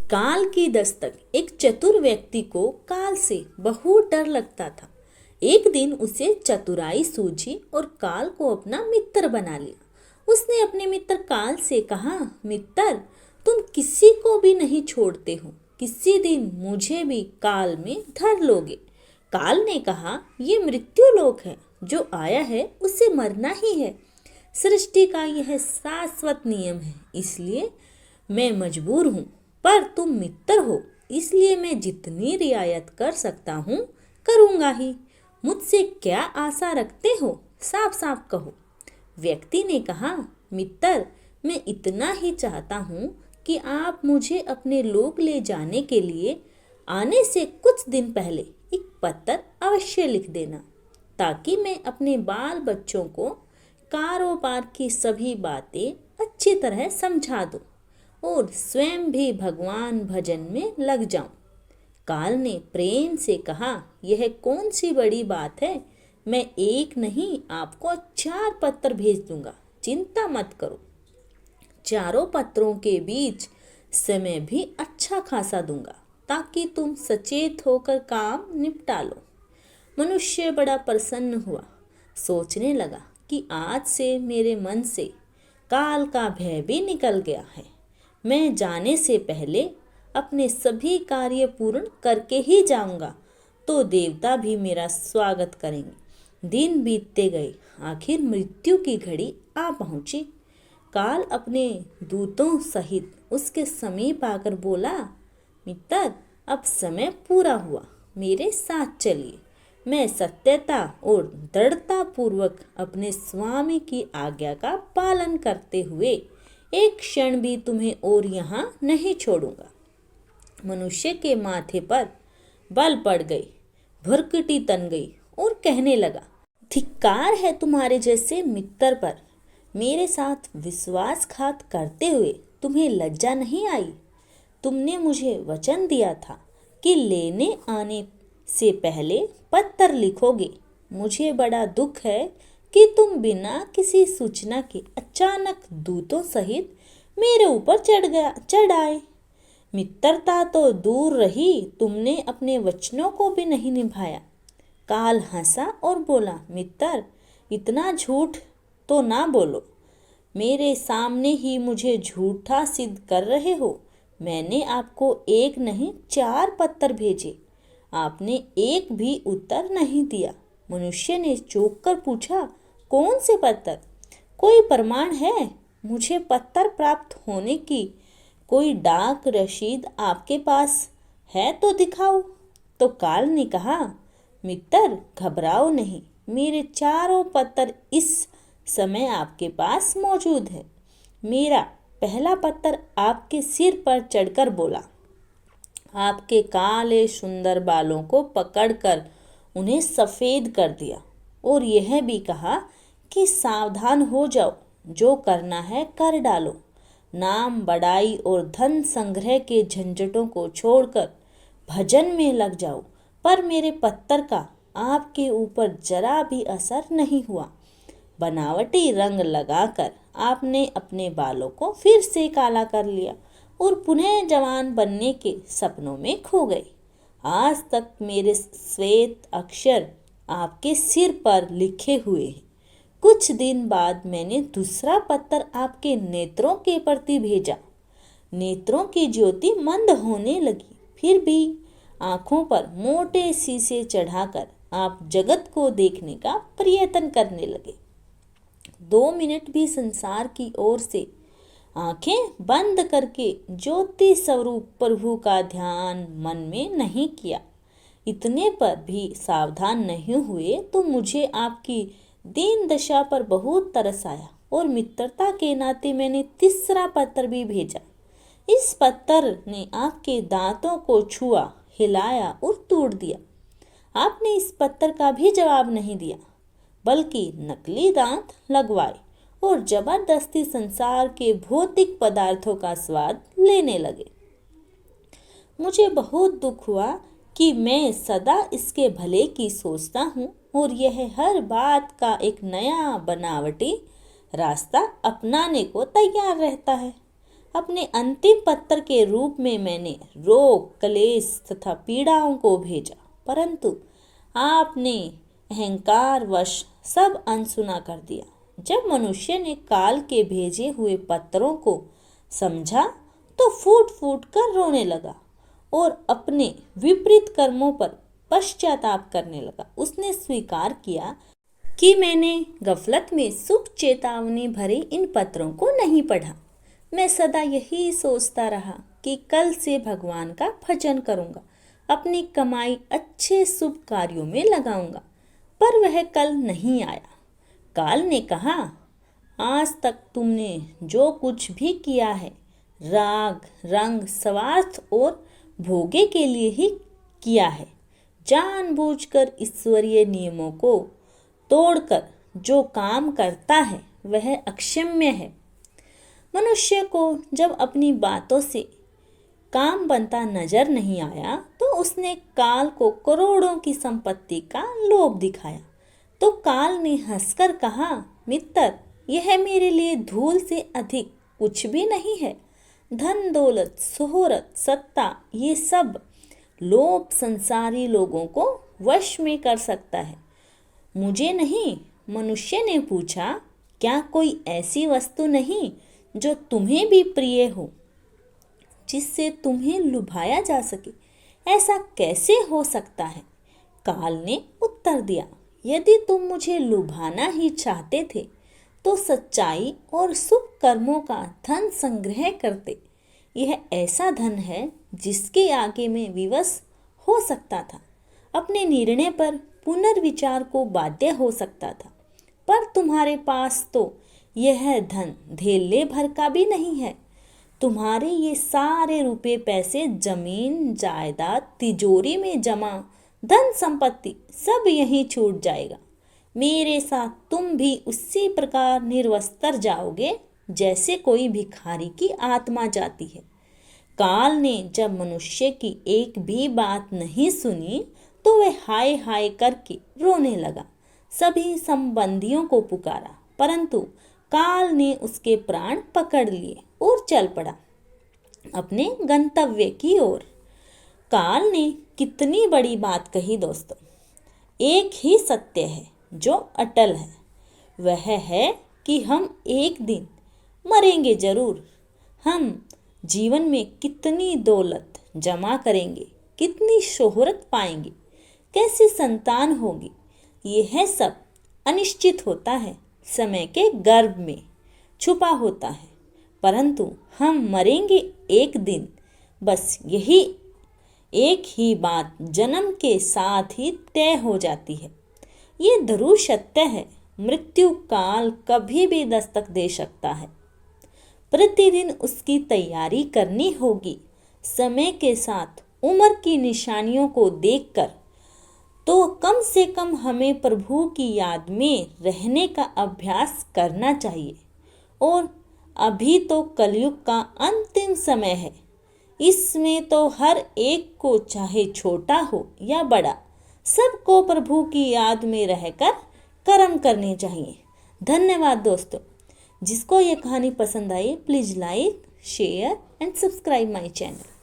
काल की दस्तक। एक चतुर व्यक्ति को काल से बहुत डर लगता था। एक दिन उसे चतुराई सूझी और काल को अपना मित्र बना लिया। उसने अपने मित्र काल से कहा, मित्र, तुम किसी को भी नहीं छोड़ते हो, किसी दिन मुझे भी काल में धर लोगे। काल ने कहा, ये मृत्यु लोक है, जो आया है उसे मरना ही है। सृष्टि का यह शाश्वत नियम है, इसलिए मैं मजबूर हूँ। पर तुम मित्र हो, इसलिए मैं जितनी रियायत कर सकता हूँ करूँगा ही। मुझसे क्या आशा रखते हो, साफ साफ कहो। व्यक्ति ने कहा, मित्र, मैं इतना ही चाहता हूँ कि आप मुझे अपने लोक ले जाने के लिए आने से कुछ दिन पहले एक पत्र अवश्य लिख देना, ताकि मैं अपने बाल बच्चों को कारोबार की सभी बातें अच्छी तरह समझा दूं और स्वयं भी भगवान भजन में लग जाऊं। काल ने प्रेम से कहा, यह कौन सी बड़ी बात है, मैं एक नहीं आपको 4 पत्र भेज दूंगा, चिंता मत करो। चारों पत्रों के बीच समय भी अच्छा खासा दूंगा, ताकि तुम सचेत होकर काम निपटा लो। मनुष्य बड़ा प्रसन्न हुआ, सोचने लगा कि आज से मेरे मन से काल का भय भी निकल गया है। मैं जाने से पहले अपने सभी कार्य पूर्ण करके ही जाऊंगा, तो देवता भी मेरा स्वागत करेंगे। दिन बीतते गए, आखिर मृत्यु की घड़ी आ पहुंची। काल अपने दूतों सहित उसके समीप आकर बोला, मित्र, अब समय पूरा हुआ, मेरे साथ चलिए। मैं सत्यता और दृढ़ता पूर्वक अपने स्वामी की आज्ञा का पालन करते हुए एक क्षण भी तुम्हें और यहाँ नहीं छोड़ूंगा। मनुष्य के माथे पर बल पड़ गई, भुरकटी तन गई और कहने लगा, धिक्कार है तुम्हारे जैसे मित्र पर। मेरे साथ विश्वासघात करते हुए तुम्हें लज्जा नहीं आई? तुमने मुझे वचन दिया था कि लेने आने से पहले पत्र लिखोगे। मुझे बड़ा दुख है कि तुम बिना किसी सूचना के अचानक दूतों सहित मेरे ऊपर चढ़ आए। मित्रता तो दूर रही, तुमने अपने वचनों को भी नहीं निभाया। काल हंसा और बोला, मित्र, इतना झूठ तो ना बोलो। मेरे सामने ही मुझे झूठा सिद्ध कर रहे हो। मैंने आपको एक नहीं 4 पत्र भेजे, आपने एक भी उत्तर नहीं दिया। मनुष्य ने चौंक कर पूछा, कौन से पत्र? कोई प्रमाण है? मुझे पत्र प्राप्त होने की कोई डाक रसीद आपके पास है तो दिखाओ। तो काल ने कहा, मित्र, घबराओ नहीं, मेरे चारों पत्र इस समय आपके पास मौजूद है। मेरा पहला पत्र आपके सिर पर चढ़कर बोला, आपके काले सुंदर बालों को पकड़कर उन्हें सफ़ेद कर दिया और यह भी कहा कि सावधान हो जाओ, जो करना है कर डालो। नाम बड़ाई और धन संग्रह के झंझटों को छोड़कर भजन में लग जाओ। पर मेरे पत्र का आपके ऊपर जरा भी असर नहीं हुआ। बनावटी रंग लगाकर आपने अपने बालों को फिर से काला कर लिया और पुनः जवान बनने के सपनों में खो गए। आज तक मेरे श्वेत अक्षर आपके सिर पर लिखे हुए हैं। कुछ दिन बाद मैंने दूसरा पत्र आपके नेत्रों के प्रति भेजा। नेत्रों की ज्योति मंद होने लगी, फिर भी आंखों पर मोटे शीशे चढ़ाकर आप जगत को देखने का प्रयत्न करने लगे। 2 मिनट भी संसार की ओर से आंखें बंद करके ज्योति स्वरूप प्रभु का ध्यान मन में नहीं किया। इतने पर भी सावधान नहीं हुए तो मुझे आपकी दीन दशा पर बहुत तरस आया और मित्रता के नाते मैंने तीसरा पत्र भी भेजा। इस पत्र ने आपके दांतों को छुआ, हिलाया और तोड़ दिया। आपने इस पत्र का भी जवाब नहीं दिया, बल्कि नकली दांत लगवाए और जबरदस्ती संसार के भौतिक पदार्थों का स्वाद लेने लगे। मुझे बहुत दुख हुआ कि मैं सदा इसके भले की सोचता हूँ और यह हर बात का एक नया बनावटी रास्ता अपनाने को तैयार रहता है। अपने अंतिम पत्र के रूप में मैंने रोग, क्लेश तथा पीड़ाओं को भेजा, परंतु आपने अहंकारवश सब अनसुना कर दिया। जब मनुष्य ने काल के भेजे हुए पत्रों को समझा तो फूट फूट कर रोने लगा और अपने विपरीत कर्मों पर पश्चाताप करने लगा। उसने स्वीकार किया कि मैंने गफलत में शुभ चेतावनी भरे इन पत्रों को नहीं पढ़ा। मैं सदा यही सोचता रहा कि कल से भगवान का भजन करूंगा, अपनी कमाई अच्छे शुभ कार्यों में लगाऊंगा, पर वह कल नहीं आया। काल ने कहा, आज तक तुमने जो कुछ भी किया है राग, रंग, स्वार्थ और भोगे के लिए ही किया है। जानबूझकर ईश्वरीय नियमों को तोड़कर जो काम करता है वह अक्षम्य है। मनुष्य को जब अपनी बातों से काम बनता नजर नहीं आया तो उसने काल को करोड़ों की संपत्ति का लोभ दिखाया। तो काल ने हंसकर कहा, मित्र, यह मेरे लिए धूल से अधिक कुछ भी नहीं है। धन, दौलत, शोहरत, सत्ता, ये सब लोभ संसारी लोगों को वश में कर सकता है, मुझे नहीं। मनुष्य ने पूछा, क्या कोई ऐसी वस्तु नहीं जो तुम्हें भी प्रिय हो, जिससे तुम्हें लुभाया जा सके? ऐसा कैसे हो सकता है? काल ने उत्तर दिया, यदि तुम मुझे लुभाना ही चाहते थे तो सच्चाई और शुभ कर्मों का धन संग्रह करते। यह ऐसा धन है जिसके आगे मैं विवश हो सकता था, अपने निर्णय पर पुनर्विचार को बाध्य हो सकता था, पर तुम्हारे पास तो यह धन धेले भर का भी नहीं है। तुम्हारे ये सारे रुपए, पैसे, जमीन, जायदाद, तिजोरी में जमा धन संपत्ति सब यहीं छूट जाएगा। मेरे साथ तुम भी उसी प्रकार निर्वस्त्र जाओगे जैसे कोई भिखारी की आत्मा जाती है। काल ने जब मनुष्य की एक भी बात नहीं सुनी तो वह हाय हाय करके रोने लगा। सभी संबंधियों को पुकारा, परंतु काल ने उसके प्राण पकड़ लिए और चल पड़ा अपने गंतव्य की ओर। काल ने कितनी बड़ी बात कही दोस्तों। एक ही सत्य है जो अटल है, वह है कि हम एक दिन मरेंगे जरूर। हम जीवन में कितनी दौलत जमा करेंगे, कितनी शोहरत पाएंगे, कैसी संतान होगी, यह सब अनिश्चित होता है, समय के गर्भ में छुपा होता है, परंतु हम मरेंगे एक दिन। बस यही एक ही बात जन्म के साथ ही तय हो जाती है। ये ध्रुव सत्य है, मृत्यु काल कभी भी दस्तक दे सकता है। प्रतिदिन उसकी तैयारी करनी होगी। समय के साथ उम्र की निशानियों को देखकर तो कम से कम हमें प्रभु की याद में रहने का अभ्यास करना चाहिए। और अभी तो कलयुग का अंतिम समय है, इसमें तो हर एक को, चाहे छोटा हो या बड़ा, सबको प्रभु की याद में रहकर कर्म करने चाहिए। धन्यवाद दोस्तों। जिसको ये कहानी पसंद आई please like, share and subscribe my channel.